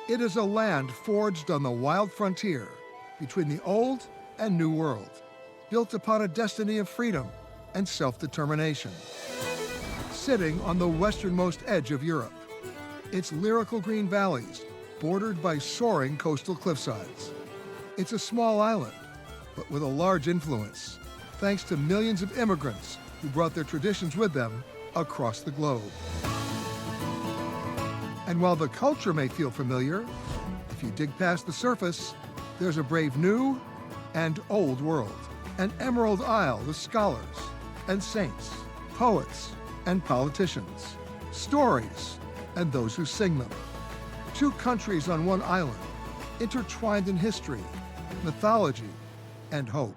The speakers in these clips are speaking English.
It is a land forged on the wild frontier between the old and new world, built upon a destiny of freedom and self-determination. Sitting on the westernmost edge of Europe, its lyrical green valleys bordered by soaring coastal cliffsides. It's a small island, but with a large influence, thanks to millions of immigrants who brought their traditions with them across the globe. And while the culture may feel familiar, if you dig past the surface, there's a brave new and old world, an emerald isle with scholars and saints, poets and politicians, stories and those who sing them. Two countries on one island, intertwined in history, mythology, and hope.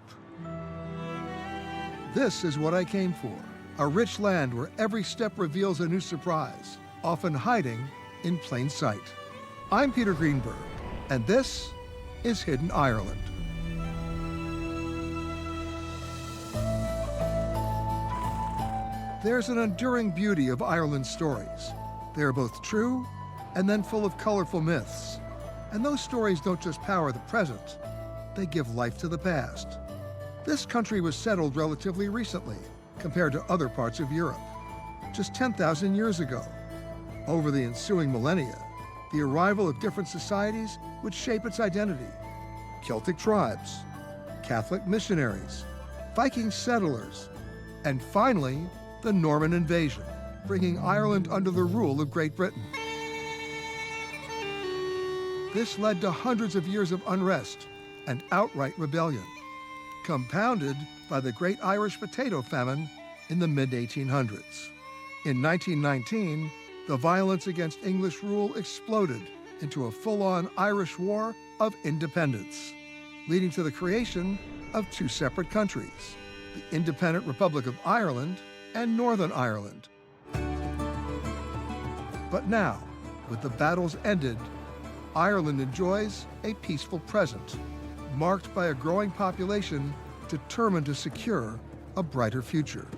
This is what I came for, a rich land where every step reveals a new surprise, often hiding in plain sight. I'm Peter Greenberg, and this is Hidden Ireland. There's an enduring beauty of Ireland's stories. They are both true and then full of colorful myths. And those stories don't just power the present, they give life to the past. This country was settled relatively recently compared to other parts of Europe, just 10,000 years ago. Over the ensuing millennia, the arrival of different societies would shape its identity. Celtic tribes, Catholic missionaries, Viking settlers, and finally, the Norman invasion, bringing Ireland under the rule of Great Britain. This led to hundreds of years of unrest and outright rebellion, compounded by the Great Irish Potato Famine in the mid-1800s. In 1919, the violence against English rule exploded into a full-on Irish War of Independence, leading to the creation of two separate countries, the independent Republic of Ireland and Northern Ireland. But now, with the battles ended, Ireland enjoys a peaceful present, marked by a growing population determined to secure a brighter future.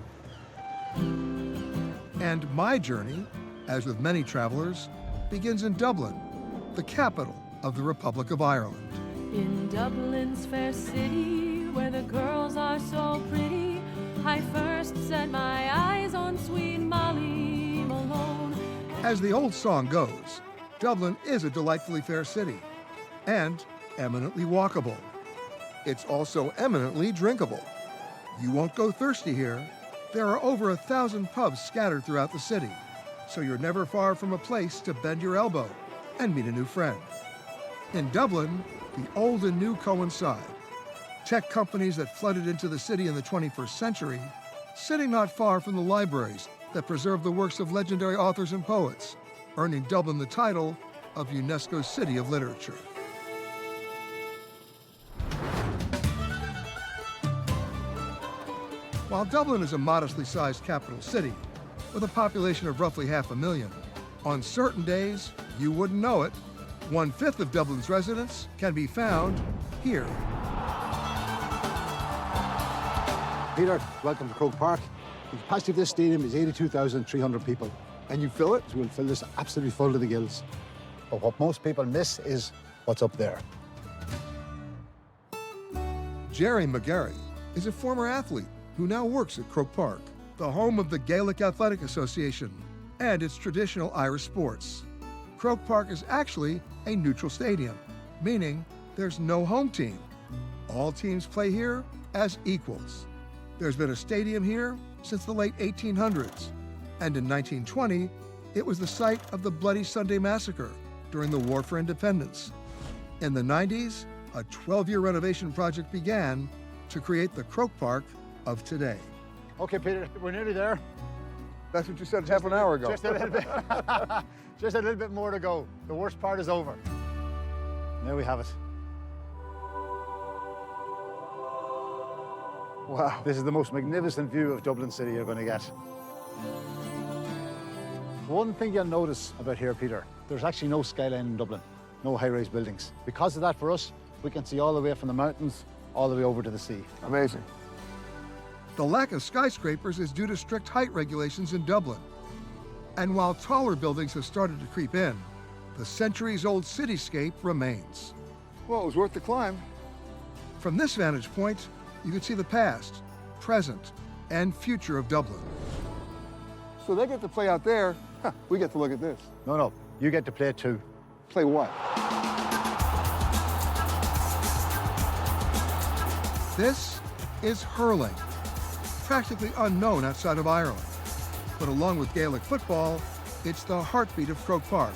And my journey, as with many travelers, begins in Dublin, the capital of the Republic of Ireland. In Dublin's fair city, where the girls are so pretty, I first set my eyes on sweet Molly Malone. As the old song goes, Dublin is a delightfully fair city and eminently walkable. It's also eminently drinkable. You won't go thirsty here. There are over 1,000 pubs scattered throughout the city, so you're never far from a place to bend your elbow and meet a new friend. In Dublin, the old and new coincide. Tech companies that flooded into the city in the 21st century, sitting not far from the libraries that preserve the works of legendary authors and poets, earning Dublin the title of UNESCO's City of Literature. While Dublin is a modestly sized capital city, with a population of roughly 500,000, on certain days, you wouldn't know it, 1/5 of Dublin's residents can be found here. Peter, welcome to Croke Park. The capacity of this stadium is 82,300 people. And you fill it? So we'll fill this absolutely full to the gills. But what most people miss is what's up there. Jerry McGarry is a former athlete who now works at Croke Park, the home of the Gaelic Athletic Association and its traditional Irish sports. Croke Park is actually a neutral stadium, meaning there's no home team. All teams play here as equals. There's been a stadium here since the late 1800s, and in 1920, it was the site of the Bloody Sunday Massacre during the War for Independence. In the 90s, a 12-year renovation project began to create the Croke Park of today. Okay, Peter, we're nearly there. That's what you said half an hour ago. Just a little bit. Just a little bit more to go. The worst part is over. There we have it. Wow. This is the most magnificent view of Dublin City you're going to get. One thing you'll notice about here, Peter, there's actually no skyline in Dublin, no high-rise buildings. Because of that, for us, we can see all the way from the mountains all the way over to the sea. Amazing. The lack of skyscrapers is due to strict height regulations in Dublin. And while taller buildings have started to creep in, the centuries-old cityscape remains. Well, it was worth the climb. From this vantage point, you can see the past, present, and future of Dublin. So they get to play out there. Huh, we get to look at this. No, you get to play it too. Play what? This is hurling, practically unknown outside of Ireland. But along with Gaelic football, it's the heartbeat of Croke Park.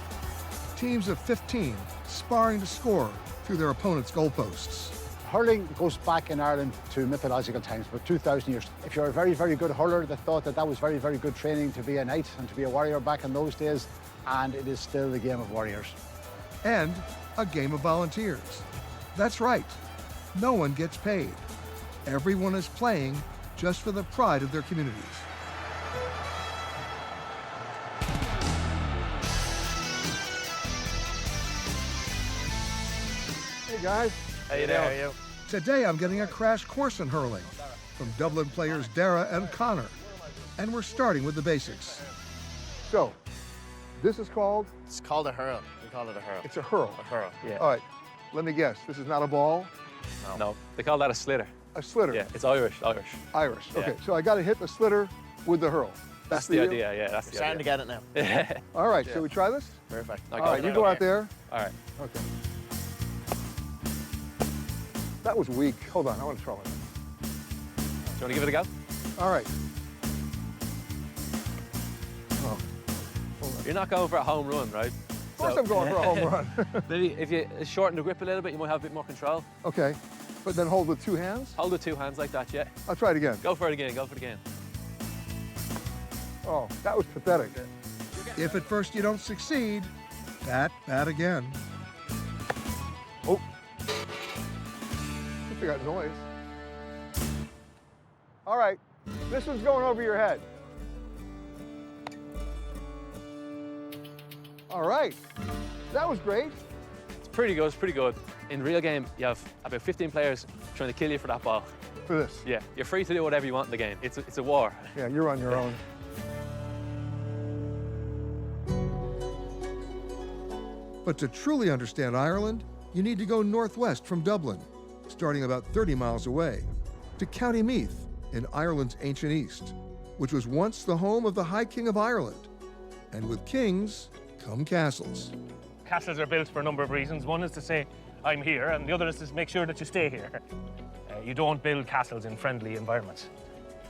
Teams of 15 sparring to score through their opponents' goalposts. Hurling goes back in Ireland to mythological times, about 2,000 years. If you're a very, very good hurler, they thought that that was very, very good training to be a knight and to be a warrior back in those days, and it is still the game of warriors. And a game of volunteers. That's right, no one gets paid. Everyone is playing just for the pride of their communities. Hey, guys. How you doing? How are you? Today I'm getting a crash course in hurling from Dublin players Dara and Connor. And we're starting with the basics. So, this is called? It's called a hurl. We call it a hurl. It's a hurl. A hurl, yeah. All right, let me guess. This is not a ball? No, they call that a slitter. A slitter? Yeah, it's Irish. Irish. Yeah. Okay, so I got to hit the slitter with the hurl. That's the idea, yeah, that's the Starting to idea. get it now. All right, shall we try this? Perfect. All right, you go out there. All right. Okay. That was weak. Hold on, I want to try it. Do you want to give it a go? All right. You're not going for a home run, right? Of course I'm going for a home run. Maybe if you shorten the grip a little bit, you might have a bit more control. Okay, but then hold with two hands? Hold with two hands like that, yeah. I'll try it again. Go for it again, go for it again. Oh, that was pathetic. If at first you don't succeed, bat again. Oh. I got noise. All right, this one's going over your head. All right, that was great. It's pretty good, it's pretty good. In real game, you have about 15 players trying to kill you for that ball. For this. Yeah, you're free to do whatever you want in the game. It's a war. Yeah, you're on your own. But to truly understand Ireland, you need to go northwest from Dublin, starting about 30 miles away, to County Meath in Ireland's ancient east, which was once the home of the High King of Ireland. And with kings come castles. Castles are built for a number of reasons. One is to say, I'm here, and the other is to make sure that you stay here. You don't build castles in friendly environments.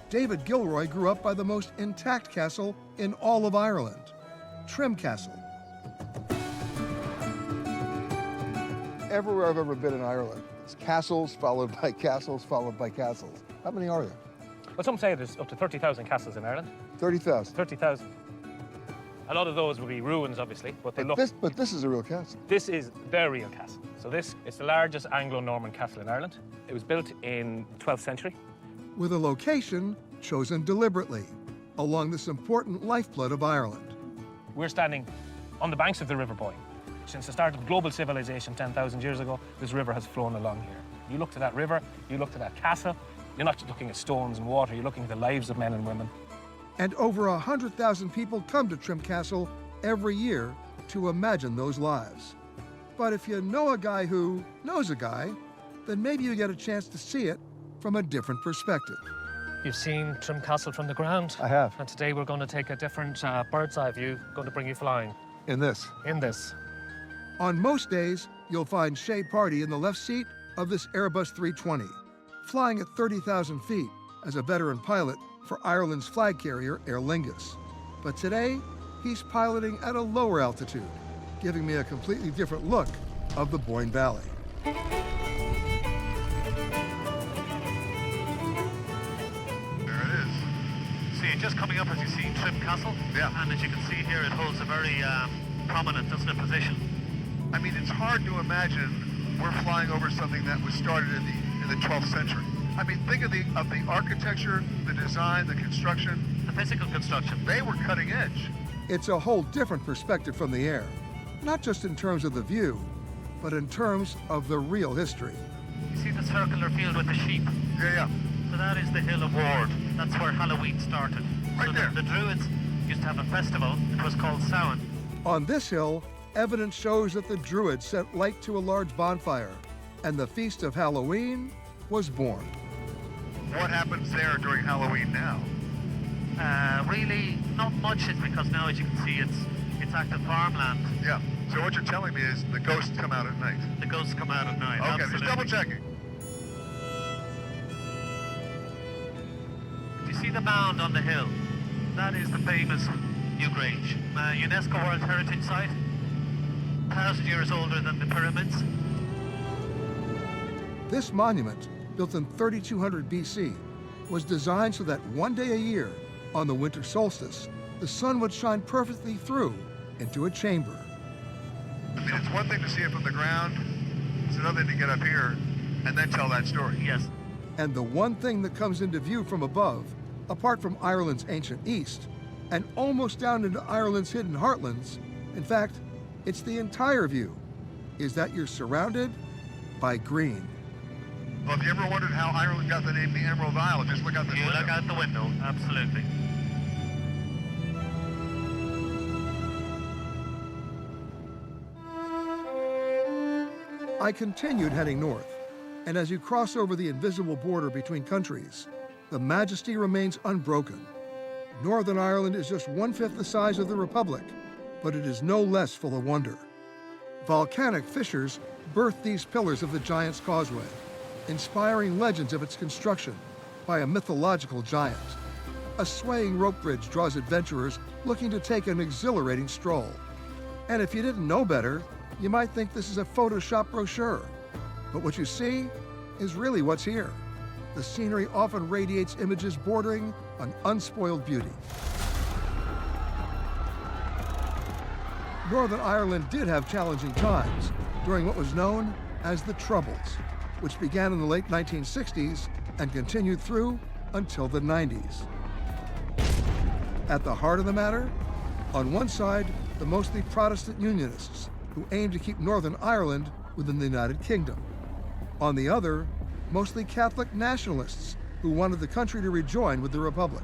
David Gilroy grew up by the most intact castle in all of Ireland, Trim Castle. Everywhere I've ever been in Ireland, it's castles followed by castles followed by castles. How many are there? Well, some say there's up to 30,000 castles in Ireland. 30,000. 30,000. A lot of those would be ruins, obviously, but they look... But this is a real castle. This is the real castle. So this is the largest Anglo-Norman castle in Ireland. It was built in the 12th century. With a location chosen deliberately along this important lifeblood of Ireland. We're standing on the banks of the River Boyne. Since the start of global civilization 10,000 years ago, this river has flown along here. You look to that river, you look to that castle, you're not just looking at stones and water, you're looking at the lives of men and women. And over 100,000 people come to Trim Castle every year to imagine those lives. But if you know a guy who knows a guy, then maybe you get a chance to see it from a different perspective. You've seen Trim Castle from the ground. I have. And today we're going to take a different bird's eye view, going to bring you flying In this. in this. On most days, you'll find Shay Party in the left seat of this Airbus 320, flying at 30,000 feet as a veteran pilot for Ireland's flag carrier, Aer Lingus. But today, he's piloting at a lower altitude, giving me a completely different look of the Boyne Valley. There it is. See, just coming up as you see Trim Castle. Yeah. And as you can see here, it holds a very prominent, doesn't it, position. I mean, it's hard to imagine we're flying over something that was started in the 12th century. I mean, think of the architecture, the design, the construction. The physical construction. They were cutting edge. It's a whole different perspective from the air, not just in terms of the view, but in terms of the real history. You see the circular field with the sheep? Yeah. So that is the Hill of Ward. That's where Halloween started. Right so there. The Druids used to have a festival. It was called Samhain. On this hill, evidence shows that the Druids sent light to a large bonfire, and the Feast of Halloween was born. What happens there during Halloween now? Really, not much, because now, as you can see, it's active farmland. Yeah. So what you're telling me is the ghosts come out at night. The ghosts come out at night. Okay, absolutely. just double checking. Do you see the mound on the hill? That is the famous Newgrange, UNESCO World Heritage Site. 1,000 years older than the pyramids. This monument, built in 3200 BC, was designed so that one day a year, on the winter solstice, the sun would shine perfectly through into a chamber. I mean, it's one thing to see it from the ground, it's another thing to get up here and then tell that story. Yes. And the one thing that comes into view from above, apart from Ireland's ancient east, and almost down into Ireland's hidden heartlands, in fact, it's the entire view, is that you're surrounded by green. Well, if you ever wondered how Ireland got the name the Emerald Isle, just look out the window. Look out the window, absolutely. I continued heading north, and as you cross over the invisible border between countries, the majesty remains unbroken. Northern Ireland is just 1/5 the size of the Republic, but it is no less full of wonder. Volcanic fissures birthed these pillars of the Giant's Causeway, inspiring legends of its construction by a mythological giant. A swaying rope bridge draws adventurers looking to take an exhilarating stroll. And if you didn't know better, you might think this is a Photoshop brochure. But what you see is really what's here. The scenery often radiates images bordering on unspoiled beauty. Northern Ireland did have challenging times during what was known as the Troubles, which began in the late 1960s and continued through until the 90s. At the heart of the matter, on one side, the mostly Protestant Unionists who aimed to keep Northern Ireland within the United Kingdom. On the other, mostly Catholic nationalists who wanted the country to rejoin with the Republic.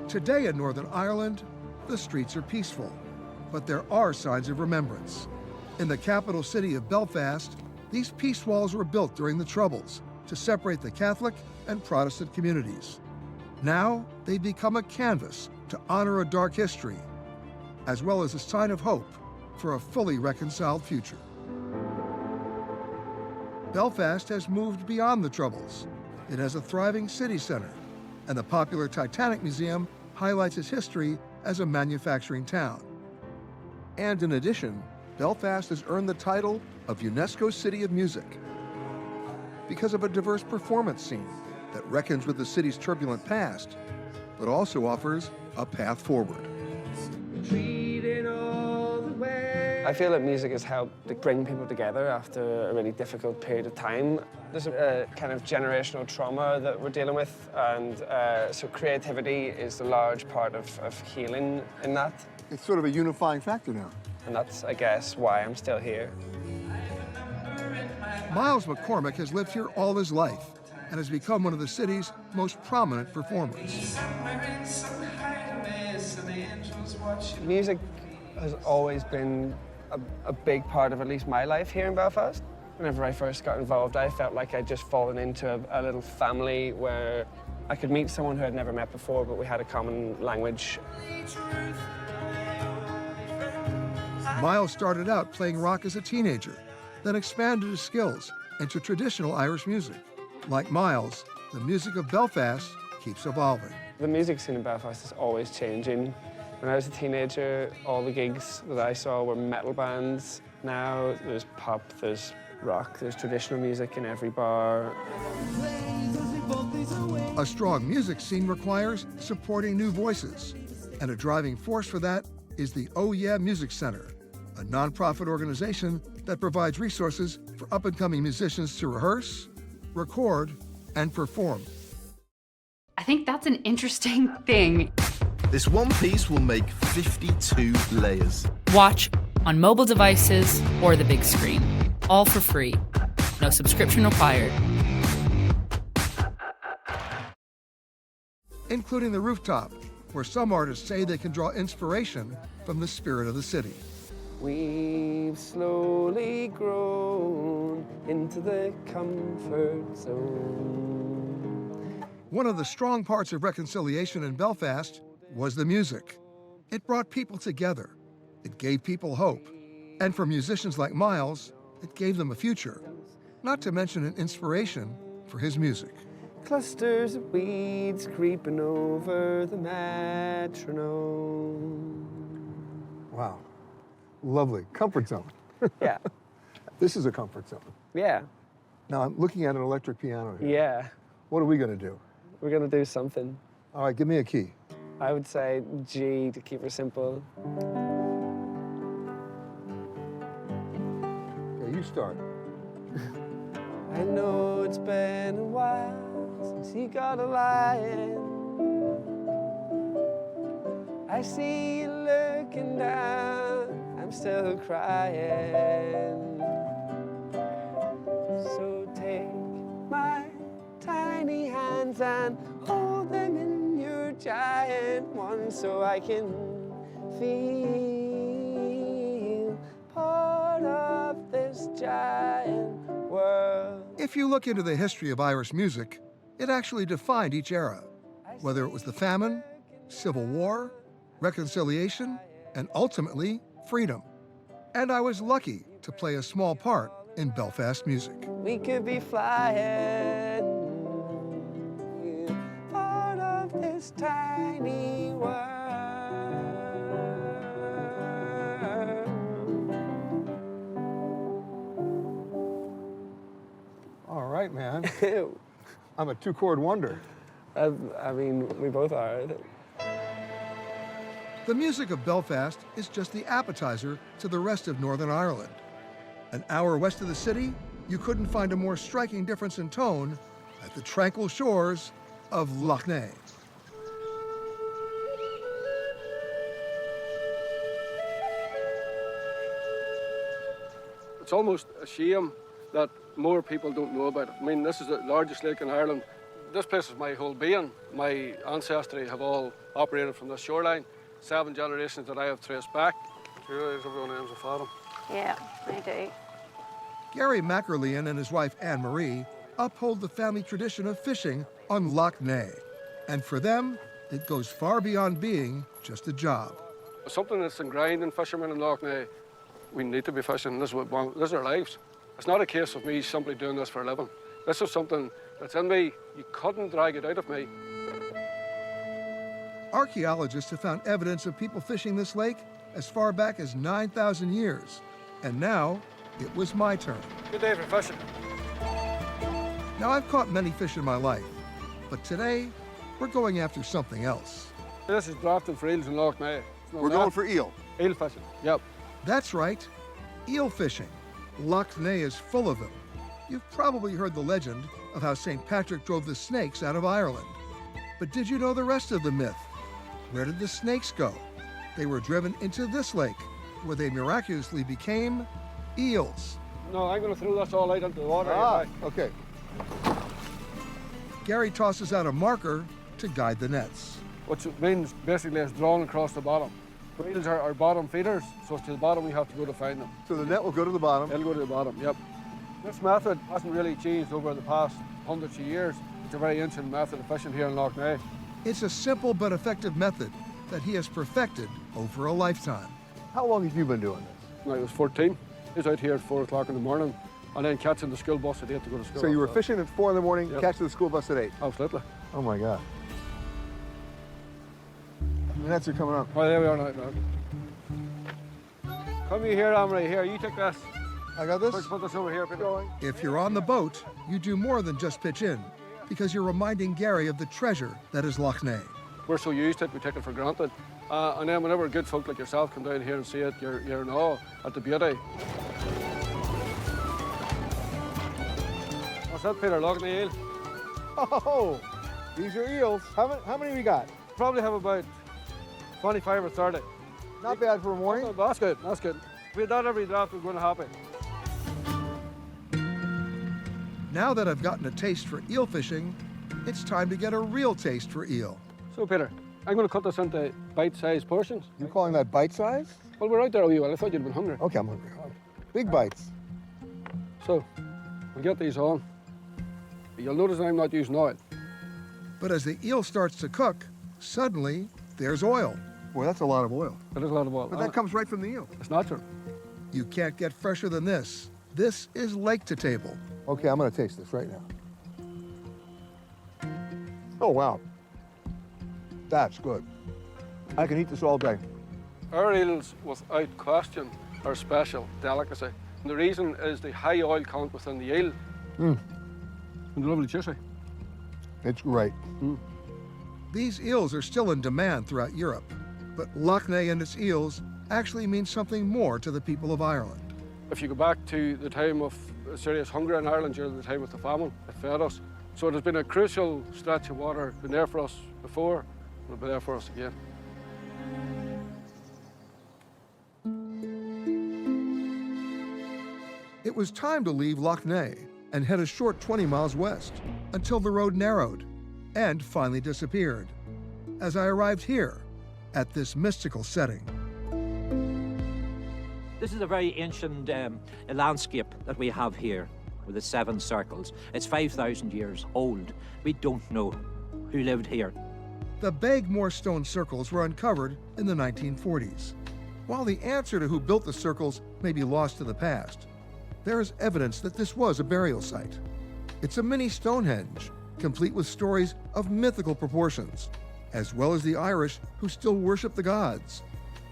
Today in Northern Ireland, the streets are peaceful, but there are signs of remembrance. In the capital city of Belfast, these peace walls were built during the Troubles to separate the Catholic and Protestant communities. Now, they've become a canvas to honor a dark history, as well as a sign of hope for a fully reconciled future. Belfast has moved beyond the Troubles. It has a thriving city center, and the popular Titanic Museum highlights its history as a manufacturing town. And in addition, Belfast has earned the title of UNESCO City of Music because of a diverse performance scene that reckons with the city's turbulent past, but also offers a path forward. I feel that music has helped to bring people together after a really difficult period of time. There's a kind of generational trauma that we're dealing with, and so creativity is a large part of healing in that. It's sort of a unifying factor now. And that's, I guess, why I'm still here. Miles McCormick has lived here all his life and has become one of the city's most prominent performers. Music has always been a big part of at least my life here in Belfast. Whenever I first got involved, I felt like I'd just fallen into a little family where I could meet someone who I'd never met before, but we had a common language. Miles started out playing rock as a teenager, then expanded his skills into traditional Irish music. Like Miles, the music of Belfast keeps evolving. The music scene in Belfast is always changing. When I was a teenager, all the gigs that I saw were metal bands. Now there's pop, there's rock, there's traditional music in every bar. A strong music scene requires supporting new voices, and a driving force for that is the Oh Yeah Music Center, a nonprofit organization that provides resources for up-and-coming musicians to rehearse, record, and perform. I think that's an interesting thing. This one piece will make 52 layers. Watch on mobile devices or the big screen. All for free. No subscription required. Including the rooftop, where some artists say they can draw inspiration from the spirit of the city. We've slowly grown into the comfort zone. One of the strong parts of reconciliation in Belfast was the music. It brought people together. It gave people hope. And for musicians like Miles, it gave them a future, not to mention an inspiration for his music. Clusters of weeds creeping over the metronome. Wow. Lovely. Comfort zone. Yeah. This is a comfort zone. Yeah. Now I'm looking at an electric piano here. Yeah. What are we going to do? We're gonna do something. All right, give me a key. I would say G to keep it simple. Okay, you start. I know it's been a while since you got a lion. I see you looking down, I'm still crying. So take my tiny hands and hold them in your giant ones so I can feel part of this giant world. If you look into the history of Irish music, it actually defined each era, whether it was the famine, civil war, reconciliation, and ultimately, freedom. And I was lucky to play a small part in Belfast music. We could be flying, part of this tiny world. All right, man. I'm a two-chord wonder. I mean, we both are. The music of Belfast is just the appetizer to the rest of Northern Ireland. An hour west of the city, you couldn't find a more striking difference in tone at the tranquil shores of Lough Neagh. It's almost a shame that more people don't know about it. I mean, this is the largest lake in Ireland. This place is my whole being. My ancestry have all operated from this shoreline. 7 generations that I have traced back. Everyone owns a farm. Yeah, I do. Gary McErlean and his wife Anne-Marie uphold the family tradition of fishing on Lough Neagh. And for them, it goes far beyond being just a job. Something that's ingrained in fishermen in Lough Neagh. We need to be fishing. This is our lives. It's not a case of me simply doing this for a living. This is something that's in me. You couldn't drag it out of me. Archaeologists have found evidence of people fishing this lake as far back as 9,000 years. And now, it was my turn. Good day for fishing. Now, I've caught many fish in my life, but today, we're going after something else. This is drafting for eels in Lough Neagh. We're going for eel. Eel fishing, yep. That's right, eel fishing. Lough Neagh is full of them. You've probably heard the legend of how St. Patrick drove the snakes out of Ireland. But did you know the rest of the myth? Where did the snakes go? They were driven into this lake, where they miraculously became eels. No, I'm going to throw this all out into the water. Okay. Gary tosses out a marker to guide the nets. Which means basically it's drawn across the bottom. Eels are our bottom feeders, so it's to the bottom we have to go to find them. So the net will go to the bottom? It'll go to the bottom, yep. This method hasn't really changed over the past hundreds of years. It's a very ancient method of fishing here in Lough Neagh. It's a simple but effective method that he has perfected over a lifetime. How long have you been doing this? When I was 14. I was out here at 4 o'clock in the morning and then catching the school bus at 8 to go to school. So you were fishing at 4 in the morning, Yep. catching the school bus at 8? Absolutely. Oh my God. The nets are coming up. Oh, there we are now. Come here, Amory. Here, you take this. I got this? Put this over here, Peter. If you're on the boat, you do more than just pitch in, because you're reminding Gary of the treasure that is Lough Neagh. We're so used to it, we take it for granted. And then whenever good folk like yourself come down here and see it, you're in awe at the beauty. What's that, Peter? Lough Neagh eel? Oh, these are eels. How many we got? Probably have about 25 or 30. Not bad for a morning. That's good, that's good. If we had that every draft, we're going to happy. Now that I've gotten a taste for eel fishing, it's time to get a real taste for eel. So, Peter, I'm going to cut this into bite-sized portions. You calling that bite size? Well, we're out there a wee while. I thought you'd been hungry. Okay, I'm hungry. Big bites. So, we'll get these on. You'll notice I'm not using oil. But as the eel starts to cook, suddenly there's oil. Boy, that's a lot of oil. It is a lot of oil. But that comes right from the eel. It's natural. You can't get fresher than this. This is lake to table. Okay, I'm gonna taste this right now. Oh, wow. That's good. I can eat this all day. Our eels, without question, are a special delicacy. And the reason is the high oil count within the eel. Mm. And the lovely juicy. It's great. Mm. These eels are still in demand throughout Europe, but Loch Ness and its eels actually mean something more to the people of Ireland. If you go back to the time of serious hunger in Ireland during the time of the famine, it fed us. So it has been a crucial stretch of water, been there for us before, and it'll be there for us again. It was time to leave Loch Ness and head a short 20 miles west until the road narrowed and finally disappeared as I arrived here at this mystical setting. This is a very ancient landscape that we have here with the 7 circles. It's 5,000 years old. We don't know who lived here. The Bagmore stone circles were uncovered in the 1940s. While the answer to who built the circles may be lost to the past, there is evidence that this was a burial site. It's a mini Stonehenge, complete with stories of mythical proportions, as well as the Irish who still worship the gods.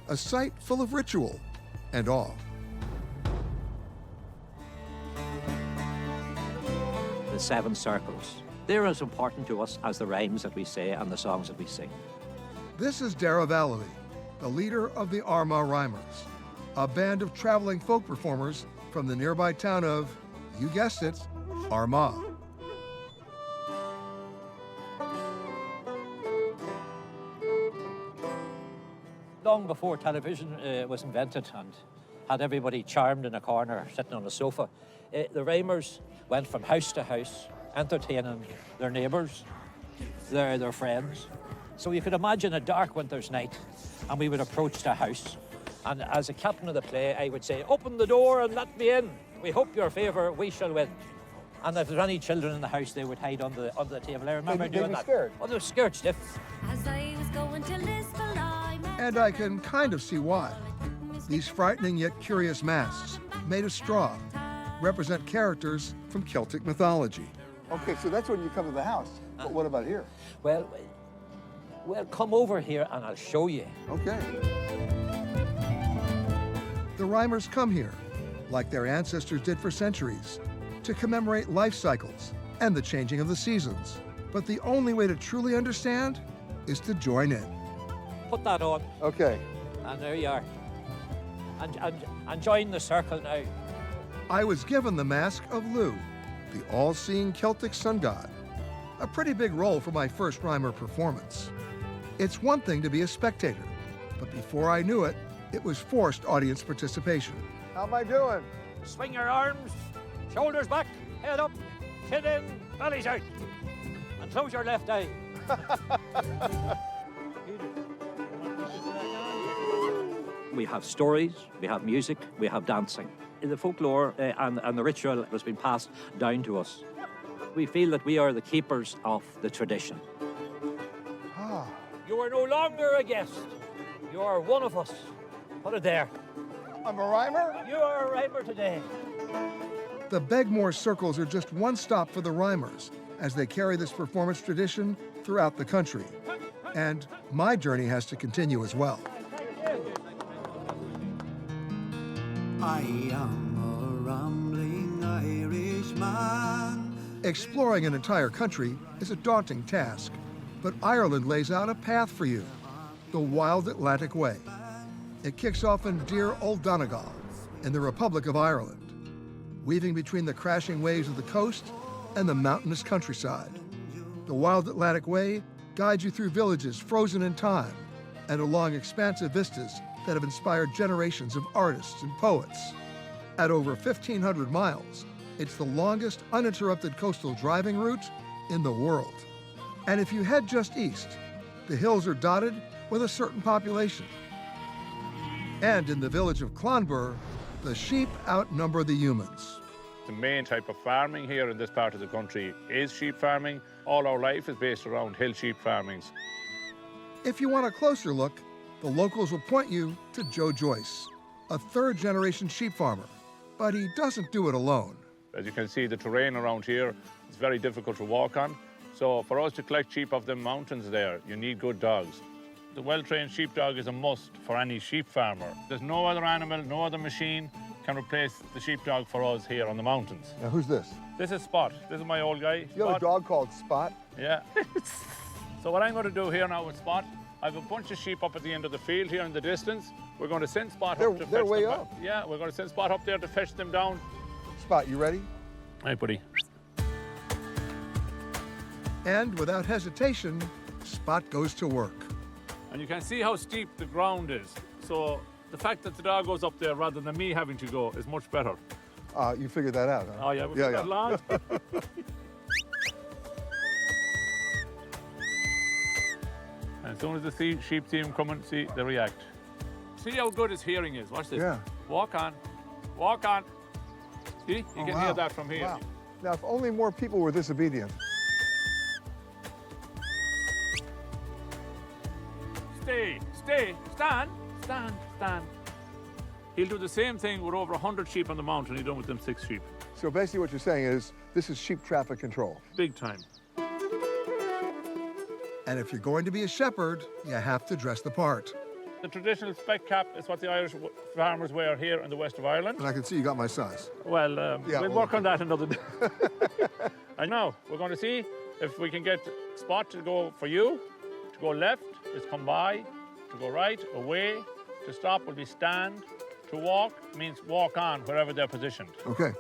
A site full of ritual and awe. The 7 circles. They're as important to us as the rhymes that we say and the songs that we sing. This is Dara Vallely, the leader of the Armagh Rhymers, a band of traveling folk performers from the nearby town of, you guessed it, Armagh. Long before television was invented and had everybody charmed in a corner, sitting on a sofa, the rhymers went from house to house, entertaining their neighbours, their friends. So you could imagine a dark winter's night, and we would approach the house, and as a captain of the play, I would say, "Open the door and let me in. We hope your favour, we shall win." And if there were any children in the house, they would hide under the table. I remember doing that. Scared. Oh, they were scared stiff. As I was going to Lisbon, I met And I can kind of see why. These frightening yet curious masks, made of straw, represent characters from Celtic mythology. Okay, so that's when you come to the house. But what about here? Well, come over here and I'll show you. Okay. The Rhymers come here, like their ancestors did for centuries, to commemorate life cycles and the changing of the seasons. But the only way to truly understand is to join in. Put that on. Okay. And there you are. And join the circle now. I was given the mask of Lu, the all-seeing Celtic sun god. A pretty big role for my first Rhymer performance. It's one thing to be a spectator, but before I knew it, it was forced audience participation. How am I doing? Swing your arms, shoulders back, head up, chin in, bellies out. And close your left eye. We have stories, we have music, we have dancing. The folklore and the ritual has been passed down to us. We feel that we are the keepers of the tradition. You are no longer a guest. You are one of us. Put it there. I'm a rhymer? You are a rhymer today. The Bagmore circles are just one stop for the Rhymers as they carry this performance tradition throughout the country. And my journey has to continue as well. I am a rambling Irishman. Exploring an entire country is a daunting task, but Ireland lays out a path for you, the Wild Atlantic Way. It kicks off in dear Old Donegal, in the Republic of Ireland, weaving between the crashing waves of the coast and the mountainous countryside. The Wild Atlantic Way guides you through villages frozen in time and along expansive vistas that have inspired generations of artists and poets. At over 1,500 miles, it's the longest uninterrupted coastal driving route in the world. And if you head just east, the hills are dotted with a certain population. And in the village of Clonbur, the sheep outnumber the humans. The main type of farming here in this part of the country is sheep farming. All our life is based around hill sheep farmings. If you want a closer look, the locals will point you to Joe Joyce, a third-generation sheep farmer, but he doesn't do it alone. As you can see, the terrain around here is very difficult to walk on. So for us to collect sheep off the mountains there, you need good dogs. The well-trained sheepdog is a must for any sheep farmer. There's no other animal, no other machine can replace the sheepdog for us here on the mountains. Now, who's this? This is Spot. This is my old guy. You have a dog called Spot? Yeah. So what I'm going to do here now with Spot, I have a bunch of sheep up at the end of the field here in the distance. We're going to send Spot up to fetch them. They're way up. Yeah, we're going to send Spot up there to fetch them down. Spot, you ready? Hey, buddy. And without hesitation, Spot goes to work. And you can see how steep the ground is. So the fact that the dog goes up there rather than me having to go is much better. You figured that out, huh? Oh, yeah, we figured that out. And as soon as the sheep see him coming, see, they react. See how good his hearing is. Watch this. Yeah. Walk on. Walk on. See? You can hear that from here. Wow. Now, if only more people were this obedient. Stay, stay, stand, stand, stand. He'll do the same thing with over 100 sheep on the mountain he done with them 6 sheep. So basically what you're saying is this is sheep traffic control. Big time. And if you're going to be a shepherd, you have to dress the part. The traditional spec cap is what the Irish farmers wear here in the west of Ireland. And I can see you got my size. Well, we'll work on that another day. And now we're going to see if we can get Spot to go for you. To go left is come by. To go right, away. To stop will be stand. To walk means walk on wherever they're positioned. Okay.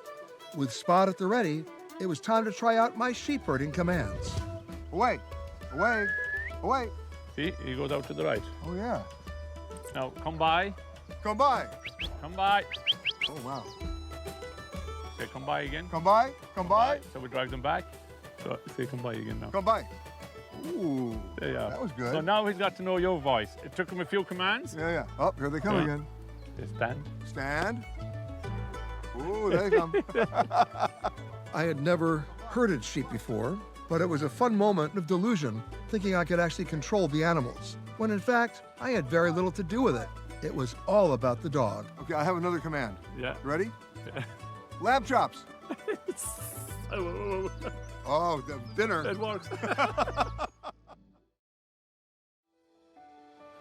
With Spot at the ready, it was time to try out my sheep herding commands. Away, away, away. See, he goes out to the right. Oh, yeah. Now, come by. Come by. Come by. Oh, wow. Okay, come by again. Come by, come by. So we drag them back. So say come by again now. Come by. Ooh, there you are. That was good. So now he's got to know your voice. It took him a few commands. Yeah, yeah. Oh, here they come again. They stand. Stand. Ooh, there they come. I had never herded sheep before, but it was a fun moment of delusion, thinking I could actually control the animals, when in fact, I had very little to do with it. It was all about the dog. Okay, I have another command. Yeah. Ready? Yeah. Lamb chops. Oh, the dinner. It works.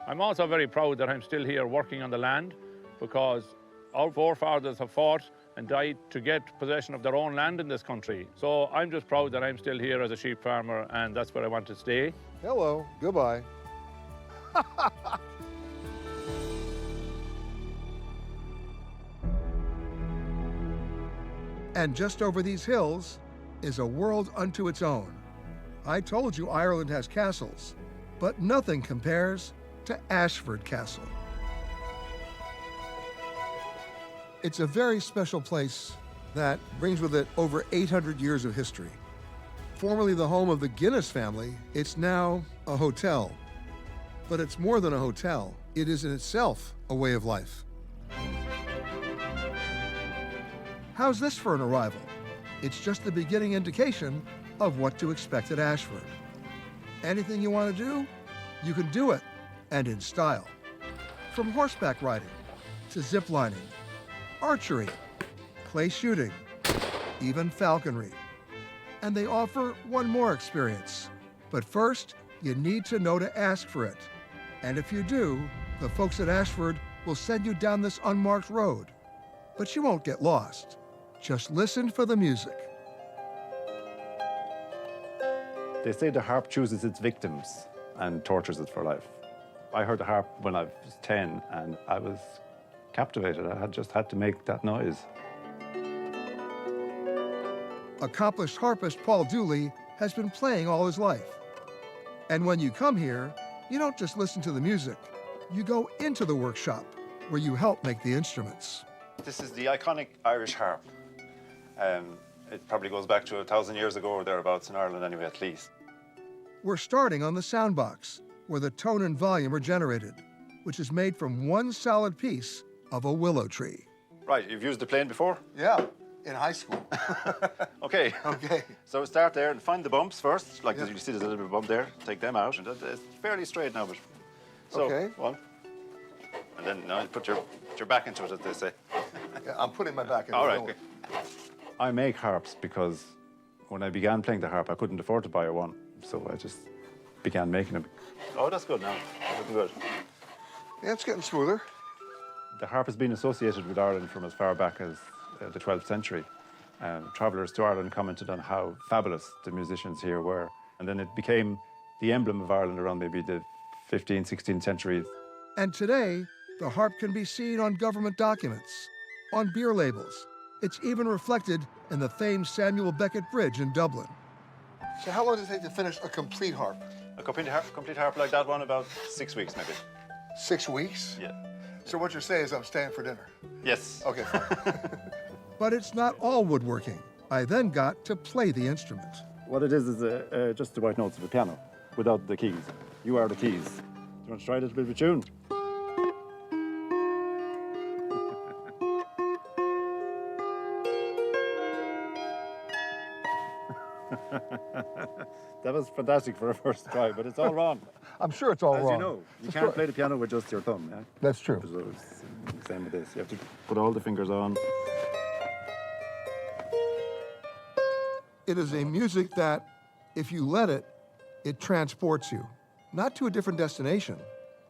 I'm also very proud that I'm still here working on the land, because our forefathers have fought and died to get possession of their own land in this country. So I'm just proud that I'm still here as a sheep farmer, and that's where I want to stay. Hello, goodbye. And just over these hills is a world unto its own. I told you Ireland has castles, but nothing compares to Ashford Castle. It's a very special place that brings with it over 800 years of history. Formerly the home of the Guinness family, it's now a hotel. But it's more than a hotel. It is in itself a way of life. How's this for an arrival? It's just the beginning indication of what to expect at Ashford. Anything you want to do, you can do it, and in style. From horseback riding to zip lining, archery, clay shooting, even falconry. And they offer one more experience. But first, you need to know to ask for it. And if you do, the folks at Ashford will send you down this unmarked road. But you won't get lost. Just listen for the music. They say the harp chooses its victims and tortures it for life. I heard the harp when I was 10 and I was captivated. I just had to make that noise. Accomplished harpist Paul Dooley has been playing all his life. And when you come here, you don't just listen to the music. You go into the workshop where you help make the instruments. This is the iconic Irish harp. It probably goes back to 1,000 years ago or thereabouts in Ireland anyway, at least. We're starting on the soundbox, where the tone and volume are generated, which is made from one solid piece of a willow tree. Right, you've used the plane before? Yeah, in high school. Okay. Okay. So start there and find the bumps first. Like you see there's a little bit of bump there. Take them out. And it's fairly straight now, but... So, okay. One. And then now you put your back into it, as they say. Yeah, I'm putting my back into it. All right. Okay. I make harps because when I began playing the harp, I couldn't afford to buy one. So I just began making them. Oh, that's good now. Looking good. Yeah, it's getting smoother. The harp has been associated with Ireland from as far back as the 12th century. Travellers to Ireland commented on how fabulous the musicians here were. And then it became the emblem of Ireland around maybe the 15th, 16th centuries. And today, the harp can be seen on government documents, on beer labels. It's even reflected in the famed Samuel Beckett Bridge in Dublin. So how long does it take to finish a complete harp? A complete harp like that one, about 6 weeks maybe. 6 weeks? Yeah. So what you're saying is I'm staying for dinner? Yes. Okay, fine. But it's not all woodworking. I then got to play the instrument. What it is just the white notes of a piano, without the keys. You are the keys. Do you want to try a little bit of a tune? That was fantastic for a first try, but it's all wrong. I'm sure it's all As wrong. you know, you can't play the piano with just your thumb. Yeah? That's true. So it's same with this. You have to put all the fingers on. It is a music that, if you let it, it transports you, not to a different destination,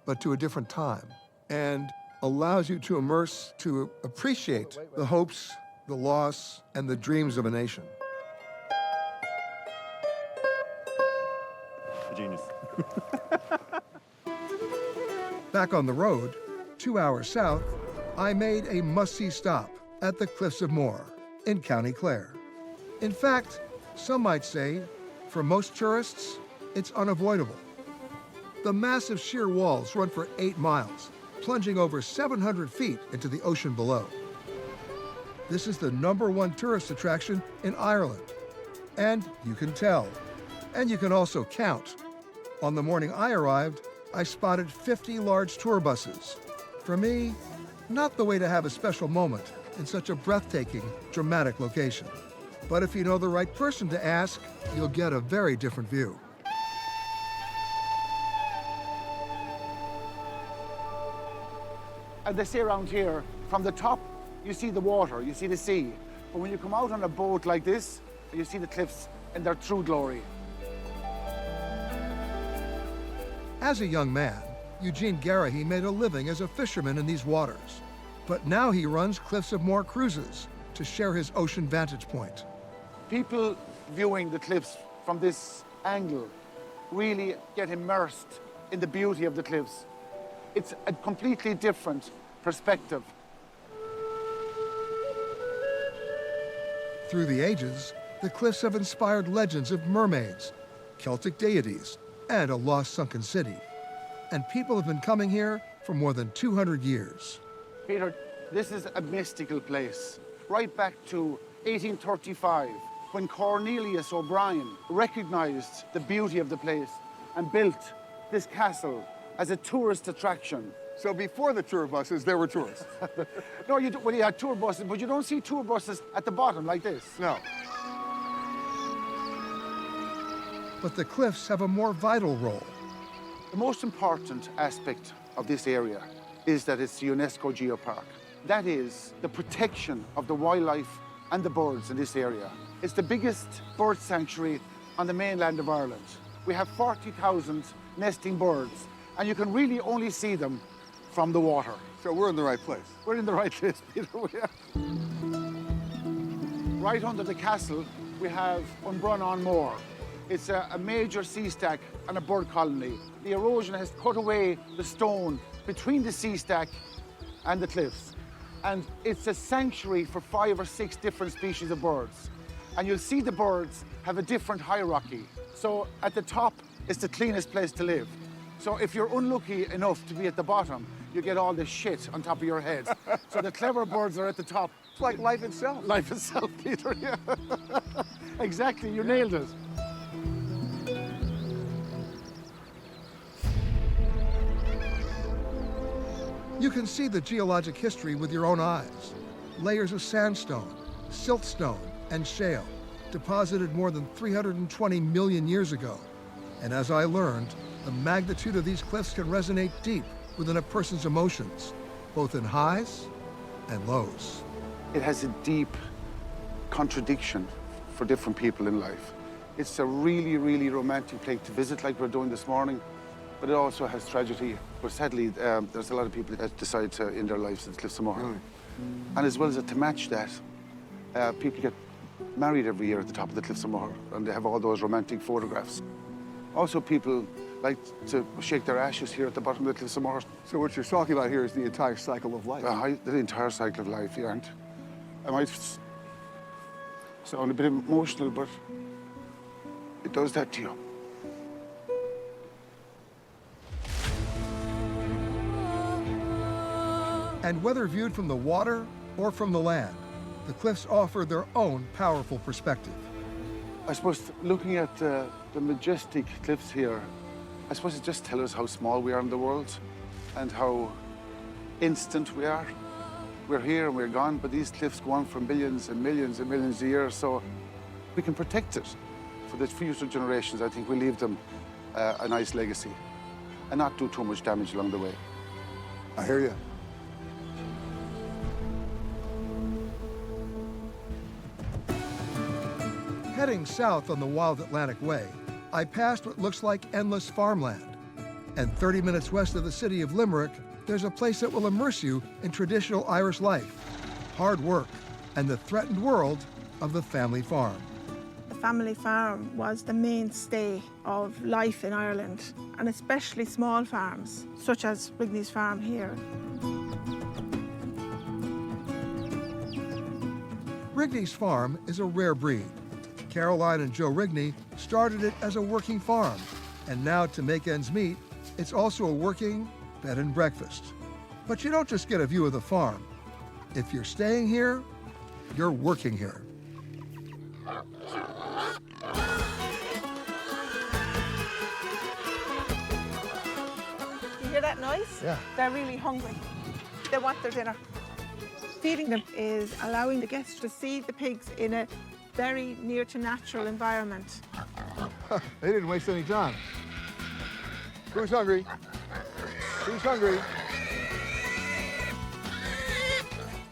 but to a different time, and allows you to immerse, to appreciate the hopes, the loss, and the dreams of a nation. A genius. Back on the road, 2 hours south, I made a must-see stop at the Cliffs of Moher in County Clare. In fact, some might say, for most tourists, it's unavoidable. The massive sheer walls run for 8 miles, plunging over 700 feet into the ocean below. This is the #1 tourist attraction in Ireland. And you can tell. And you can also count. On the morning I arrived, I spotted 50 large tour buses. For me, not the way to have a special moment in such a breathtaking, dramatic location. But if you know the right person to ask, you'll get a very different view. And they say around here, from the top, you see the water, you see the sea. But when you come out on a boat like this, you see the cliffs in their true glory. As a young man, Eugene Garahy made a living as a fisherman in these waters. But now he runs Cliffs of Moher cruises to share his ocean vantage point. People viewing the cliffs from this angle really get immersed in the beauty of the cliffs. It's a completely different perspective. Through the ages, the cliffs have inspired legends of mermaids, Celtic deities, and a lost sunken city. And people have been coming here for more than 200 years. Peter, this is a mystical place. Right back to 1835, when Cornelius O'Brien recognized the beauty of the place and built this castle as a tourist attraction. So before the tour buses, there were tourists? No, well, you had tour buses, but you don't see tour buses at the bottom like this. No. But the cliffs have a more vital role. The most important aspect of this area is that it's the UNESCO Geopark. That is the protection of the wildlife and the birds in this area. It's the biggest bird sanctuary on the mainland of Ireland. We have 40,000 nesting birds, and you can really only see them from the water. So we're in the right place. We're in the right place, Peter. Right under the castle, we have Untold. It's a major sea stack and a bird colony. The erosion has cut away the stone between the sea stack and the cliffs. And it's a sanctuary for 5 or 6 different species of birds. And you'll see the birds have a different hierarchy. So at the top, it's the cleanest place to live. So if you're unlucky enough to be at the bottom, you get all the shit on top of your head. So the clever birds are at the top. It's like life itself. Life itself, Peter, yeah. Exactly, you nailed it. You can see the geologic history with your own eyes. Layers of sandstone, siltstone, and shale, deposited more than 320 million years ago. And as I learned, the magnitude of these cliffs can resonate deep within a person's emotions, both in highs and lows. It has a deep contradiction for different people in life. It's a really, really romantic place to visit, like we're doing this morning, but it also has tragedy. But sadly, there's a lot of people that decide to end their lives at the Cliffs of Moher. Really? And as well as to match that, people get married every year at the top of the Cliffs of Moher, and they have all those romantic photographs. Also, people like to shake their ashes here at the bottom of the Cliffs of Moher. So what you're talking about here is the entire cycle of life. The entire cycle of life, yeah. And I might sound a bit emotional, but it does that to you. And whether viewed from the water or from the land, the cliffs offer their own powerful perspective. I suppose looking at the majestic cliffs here, I suppose it just tells us how small we are in the world and how instant we are. We're here and we're gone, but these cliffs go on for millions and millions and millions of years, so we can protect it. For the future generations, I think we leave them a nice legacy and not do too much damage along the way. I hear you. Heading south on the Wild Atlantic Way, I passed what looks like endless farmland. And 30 minutes west of the city of Limerick, there's a place that will immerse you in traditional Irish life, hard work, and the threatened world of the family farm. The family farm was the mainstay of life in Ireland, and especially small farms, such as Rigney's farm here. Rigney's farm is a rare breed. Caroline and Joe Rigney started it as a working farm, and now to make ends meet, it's also a working bed and breakfast. But you don't just get a view of the farm. If you're staying here, you're working here. You hear that noise? Yeah. They're really hungry. They want their dinner. Feeding them is allowing the guests to see the pigs in a very near to natural environment. They didn't waste any time. Who's hungry? Who's hungry?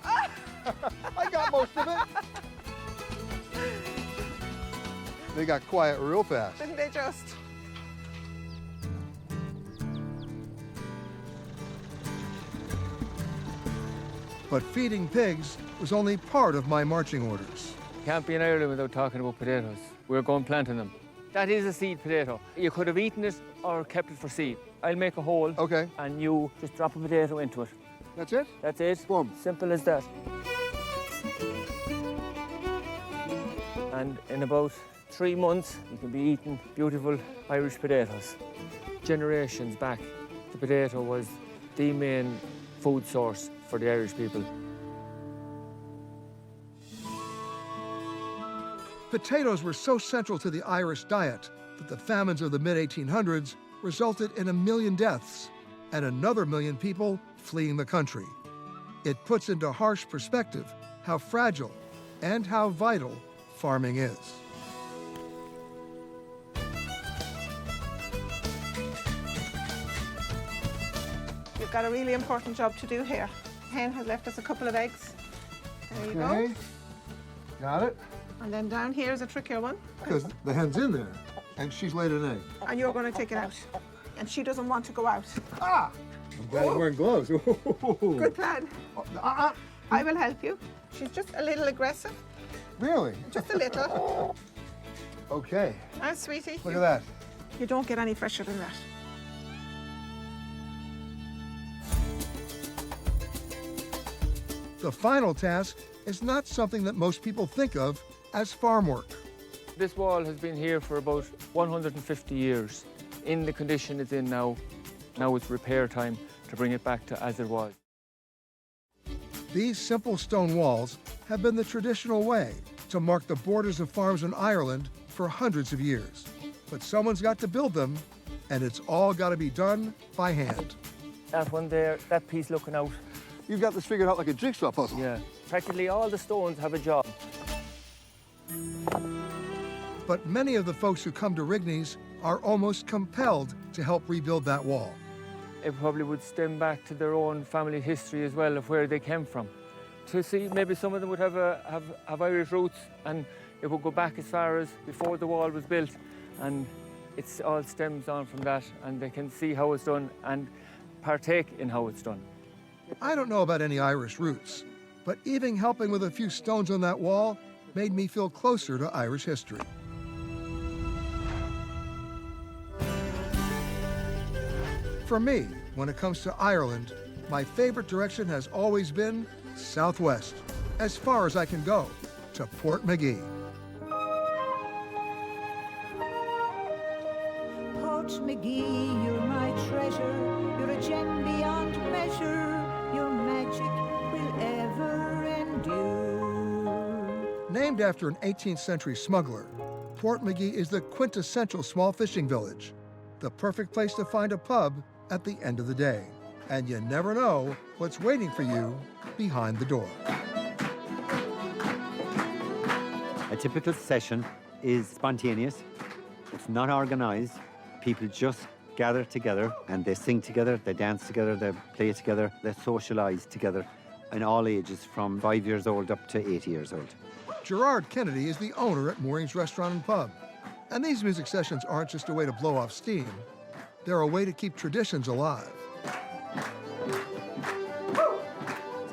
I got most of it. They got quiet real fast. Didn't they just? But feeding pigs was only part of my marching orders. Can't be in Ireland without talking about potatoes. We're going planting them. That is a seed potato. You could have eaten it or kept it for seed. I'll make a hole. Okay. And you just drop a potato into it. That's it? That's it. Boom. Simple as that. And in about 3 months, you can be eating beautiful Irish potatoes. Generations back, the potato was the main food source for the Irish people. Potatoes were so central to the Irish diet that the famines of the mid-1800s resulted in 1 million deaths and another 1 million people fleeing the country. It puts into harsh perspective how fragile and how vital farming is. You've got a really important job to do here. Hen has left us a couple of eggs. There you go. Got it. And then down here is a trickier one. Because the hen's in there, and she's laid an egg. And you're going to take it out. And she doesn't want to go out. Ah! I'm glad you're wearing gloves. Good plan. I will help you. She's just a little aggressive. Really? Just a little. Okay. Now, sweetie. Look at that. You don't get any fresher than that. The final task is not something that most people think of as farm work. This wall has been here for about 150 years. In the condition it's in now, it's repair time to bring it back to as it was. These simple stone walls have been the traditional way to mark the borders of farms in Ireland for hundreds of years. But someone's got to build them, and it's all got to be done by hand. That one there, that piece looking out. You've got this figured out like a jigsaw puzzle. Yeah. Practically all the stones have a job. But many of the folks who come to Rigneys are almost compelled to help rebuild that wall. It probably would stem back to their own family history as well of where they came from. To see maybe some of them would have Irish roots, and it would go back as far as before the wall was built, and it all stems on from that, and they can see how it's done and partake in how it's done. I don't know about any Irish roots, but even helping with a few stones on that wall made me feel closer to Irish history. For me, when it comes to Ireland, my favorite direction has always been southwest, as far as I can go, to Portmagee. Portmagee, you're my treasure, you're a gem beyond measure, your magic will ever endure. Named after an 18th century smuggler, Portmagee is the quintessential small fishing village, the perfect place to find a pub at the end of the day. And you never know what's waiting for you behind the door. A typical session is spontaneous. It's not organized. People just gather together and they sing together, they dance together, they play together, they socialize together in all ages from 5 years old up to 80 years old. Gerard Kennedy is the owner at Moorings Restaurant and Pub. And these music sessions aren't just a way to blow off steam. They're a way to keep traditions alive.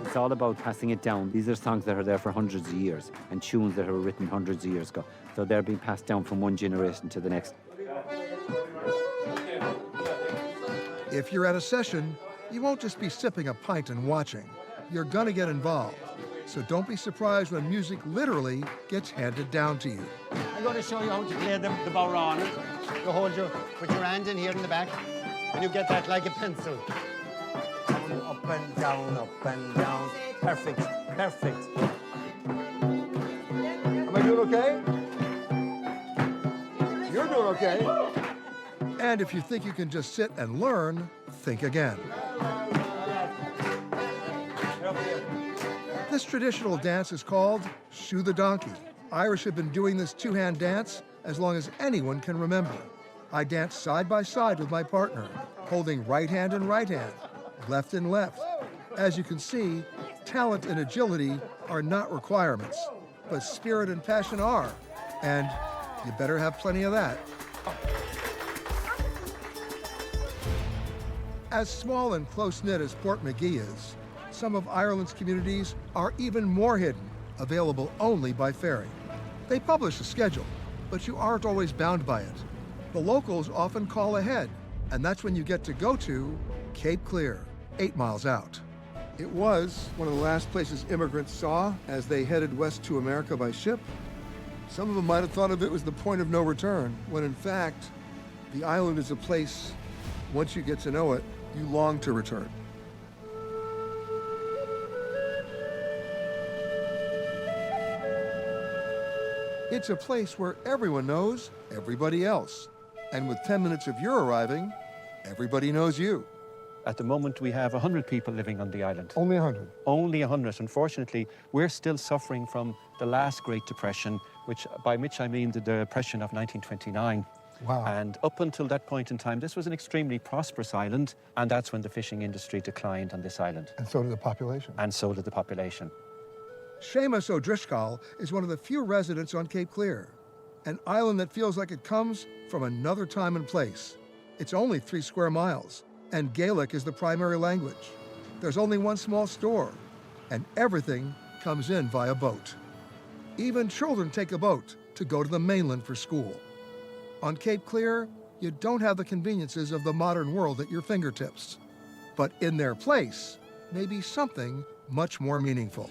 It's all about passing it down. These are songs that are there for hundreds of years and tunes that were written hundreds of years ago. So they're being passed down from one generation to the next. If you're at a session, you won't just be sipping a pint and watching. You're gonna get involved. So don't be surprised when music literally gets handed down to you. I'm going to show you how to play the bodhrán. You put your hand in here in the back, and you get that like a pencil. Up and down, up and down. Perfect, perfect. Am I doing okay? You're doing okay. And if you think you can just sit and learn, think again. This traditional dance is called Shoe the Donkey. Irish have been doing this two-hand dance as long as anyone can remember. I dance side by side with my partner, holding right hand and right hand, left and left. As you can see, talent and agility are not requirements, but spirit and passion are, and you better have plenty of that. As small and close-knit as Portmagee is, some of Ireland's communities are even more hidden, available only by ferry. They publish a schedule, but you aren't always bound by it. The locals often call ahead, and that's when you get to go to Cape Clear, 8 miles out. It was one of the last places immigrants saw as they headed west to America by ship. Some of them might have thought of it as the point of no return, when in fact, the island is a place, once you get to know it, you long to return. It's a place where everyone knows everybody else. And with 10 minutes of your arriving, everybody knows you. At the moment, we have 100 people living on the island. Only 100? Only 100. Unfortunately, we're still suffering from the last Great Depression, by which I mean the Depression of 1929. Wow. And up until that point in time, this was an extremely prosperous island, and that's when the fishing industry declined on this island. And so did the population. And so did the population. Seamus O'Driscoll is one of the few residents on Cape Clear, an island that feels like it comes from another time and place. It's only 3 square miles, and Gaelic is the primary language. There's only one small store, and everything comes in via boat. Even children take a boat to go to the mainland for school. On Cape Clear, you don't have the conveniences of the modern world at your fingertips. But in their place may be something much more meaningful.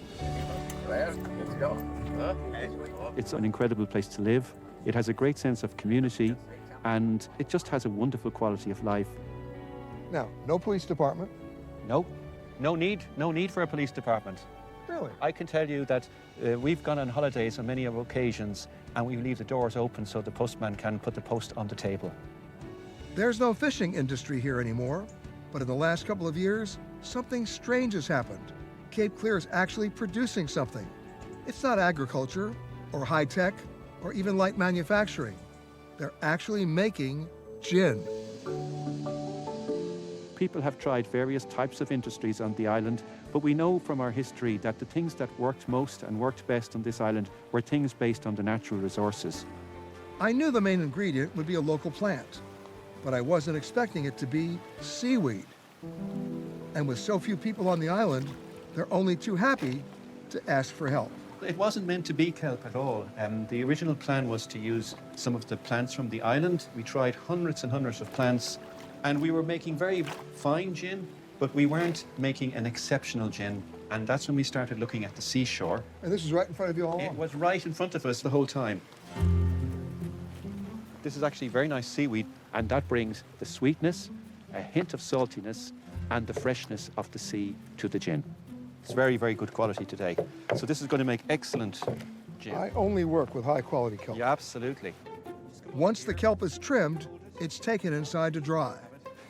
It's an incredible place to live. It has a great sense of community, and it just has a wonderful quality of life. Now, no police department? No, no need for a police department. Really? I can tell you that we've gone on holidays on many occasions, and we leave the doors open so the postman can put the post on the table. There's no fishing industry here anymore, But in the last couple of years, something strange has happened. Cape Clear is actually producing something. It's not agriculture, or high-tech, or even light manufacturing. They're actually making gin. People have tried various types of industries on the island, but we know from our history that the things that worked most and worked best on this island were things based on the natural resources. I knew the main ingredient would be a local plant, but I wasn't expecting it to be seaweed. And with so few people on the island, they're only too happy to ask for help. It wasn't meant to be kelp at all. The original plan was to use some of the plants from the island. We tried hundreds and hundreds of plants, and we were making very fine gin, but we weren't making an exceptional gin. And that's when we started looking at the seashore. And this is right in front of you all along? It was right in front of us the whole time. This is actually very nice seaweed, and that brings the sweetness, a hint of saltiness, and the freshness of the sea to the gin. It's very, very good quality today. So this is going to make excellent gin. I only work with high-quality kelp. Yeah, absolutely. Once the kelp is trimmed, it's taken inside to dry.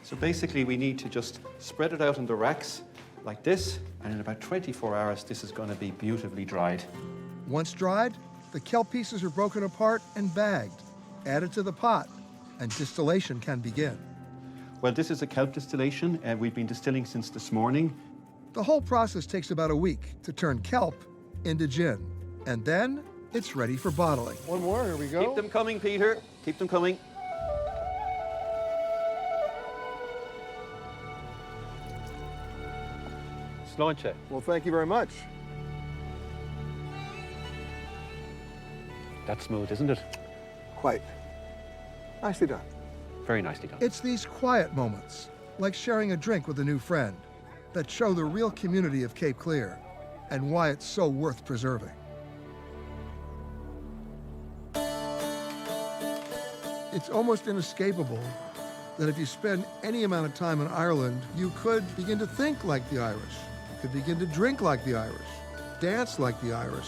So basically, we need to just spread it out in the racks like this, and in about 24 hours, this is going to be beautifully dried. Once dried, the kelp pieces are broken apart and bagged, added to the pot, and distillation can begin. Well, this is a kelp distillation, and we've been distilling since this morning. The whole process takes about a week to turn kelp into gin, and then it's ready for bottling. One more, here we go. Keep them coming, Peter. Keep them coming. Sláinte. Well, thank you very much. That's smooth, isn't it? Quite. Nicely done. Very nicely done. It's these quiet moments, like sharing a drink with a new friend, that show the real community of Cape Clear and why it's so worth preserving. It's almost inescapable that if you spend any amount of time in Ireland, you could begin to think like the Irish. You could begin to drink like the Irish, dance like the Irish.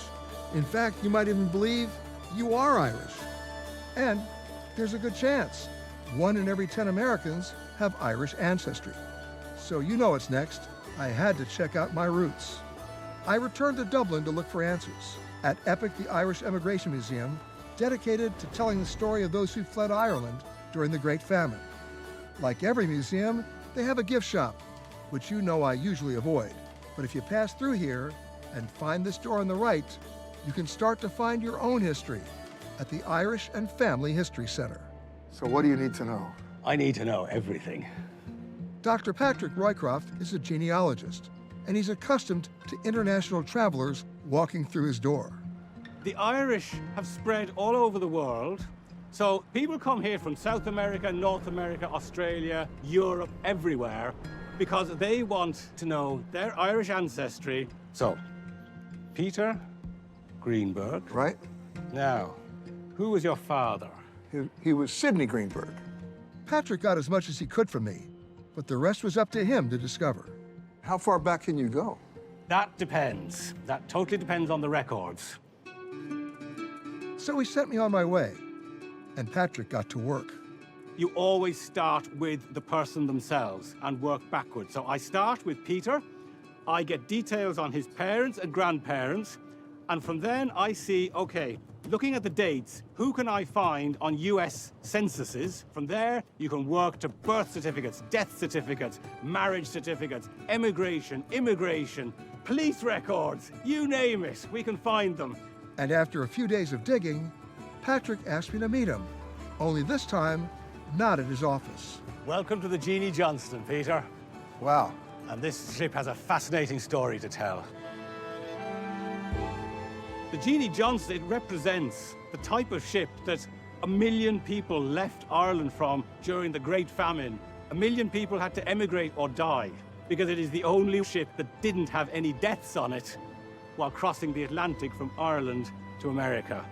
In fact, you might even believe you are Irish. And there's a good chance 1 in every 10 Americans have Irish ancestry. So you know what's next. I had to check out my roots. I returned to Dublin to look for answers at EPIC, the Irish Emigration Museum, dedicated to telling the story of those who fled Ireland during the Great Famine. Like every museum, they have a gift shop, which you know I usually avoid. But if you pass through here and find this door on the right, you can start to find your own history at the Irish and Family History Center. So what do you need to know? I need to know everything. Dr. Patrick Roycroft is a genealogist, and he's accustomed to international travelers walking through his door. The Irish have spread all over the world, so people come here from South America, North America, Australia, Europe, everywhere, because they want to know their Irish ancestry. So, Peter Greenberg. Right. Now, who was your father? He was Sidney Greenberg. Patrick got as much as he could from me, but the rest was up to him to discover. How far back can you go? That depends. That totally depends on the records. So he sent me on my way, and Patrick got to work. You always start with the person themselves and work backwards. So I start with Peter. I get details on his parents and grandparents, and from then I see, okay, looking at the dates, who can I find on US censuses? From there, you can work to birth certificates, death certificates, marriage certificates, emigration, immigration, police records, you name it, we can find them. And after a few days of digging, Patrick asked me to meet him, only this time, not at his office. Welcome to the Jeannie Johnston, Peter. Wow. And this ship has a fascinating story to tell. The Jeannie Johnston, it represents the type of ship that 1 million people left Ireland from during the Great Famine. 1 million people had to emigrate or die because it is the only ship that didn't have any deaths on it while crossing the Atlantic from Ireland to America.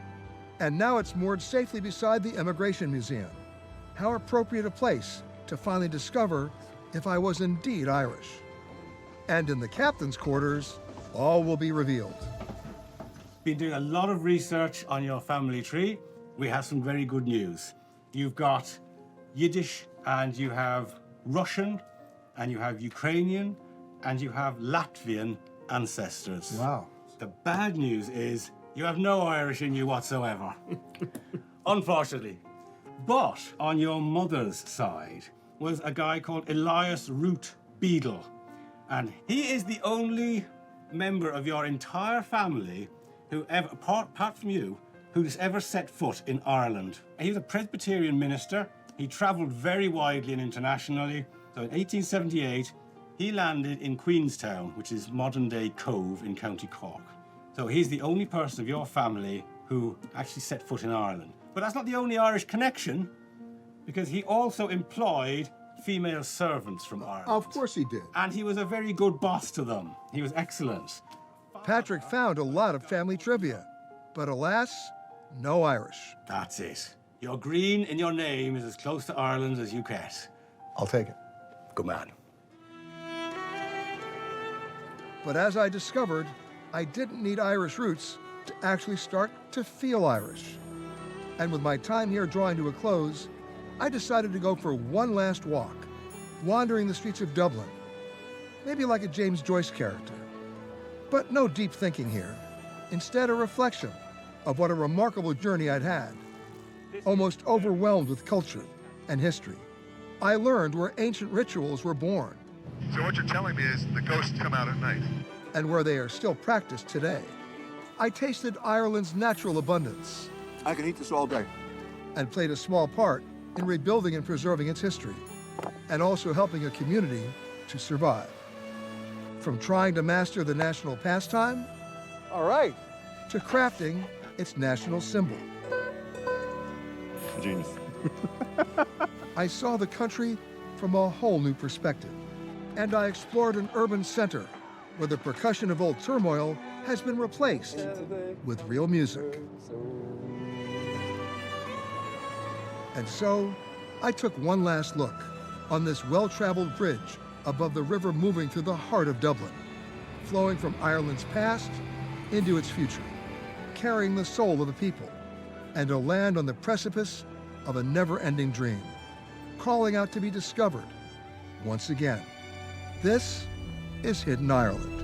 And now it's moored safely beside the Emigration Museum. How appropriate a place to finally discover if I was indeed Irish. And in the captain's quarters, all will be revealed. Been doing a lot of research on your family tree. We have some very good news. You've got Yiddish and you have Russian and you have Ukrainian, and you have Latvian ancestors. Wow. The bad news is you have no Irish in you whatsoever, unfortunately. But on your mother's side was a guy called Elias Root Beadle, and he is the only member of your entire family who ever, apart from you, who's ever set foot in Ireland. He was a Presbyterian minister. He travelled very widely and internationally. So in 1878, he landed in Queenstown, which is modern-day Cove in County Cork. So he's the only person of your family who actually set foot in Ireland. But that's not the only Irish connection, because he also employed female servants from Ireland. Of course he did. And he was a very good boss to them. He was excellent. Patrick found a lot of family trivia, but alas, no Irish. That's it. Your green in your name is as close to Ireland as you get. I'll take it. Good man. But as I discovered, I didn't need Irish roots to actually start to feel Irish. And with my time here drawing to a close, I decided to go for one last walk, wandering the streets of Dublin, maybe like a James Joyce character. But no deep thinking here. Instead, a reflection of what a remarkable journey I'd had. Almost overwhelmed with culture and history, I learned where ancient rituals were born. So what you're telling me is the ghosts come out at night? And where they are still practiced today. I tasted Ireland's natural abundance. I can eat this all day. And played a small part in rebuilding and preserving its history, and also helping a community to survive. From trying to master the national pastime, all right, to crafting its national symbol. Genius. I saw the country from a whole new perspective, and I explored an urban center where the percussion of old turmoil has been replaced with real music. And so, I took one last look on this well-traveled bridge above the river moving through the heart of Dublin, flowing from Ireland's past into its future, carrying the soul of the people, and a land on the precipice of a never-ending dream, calling out to be discovered once again. This is Hidden Ireland.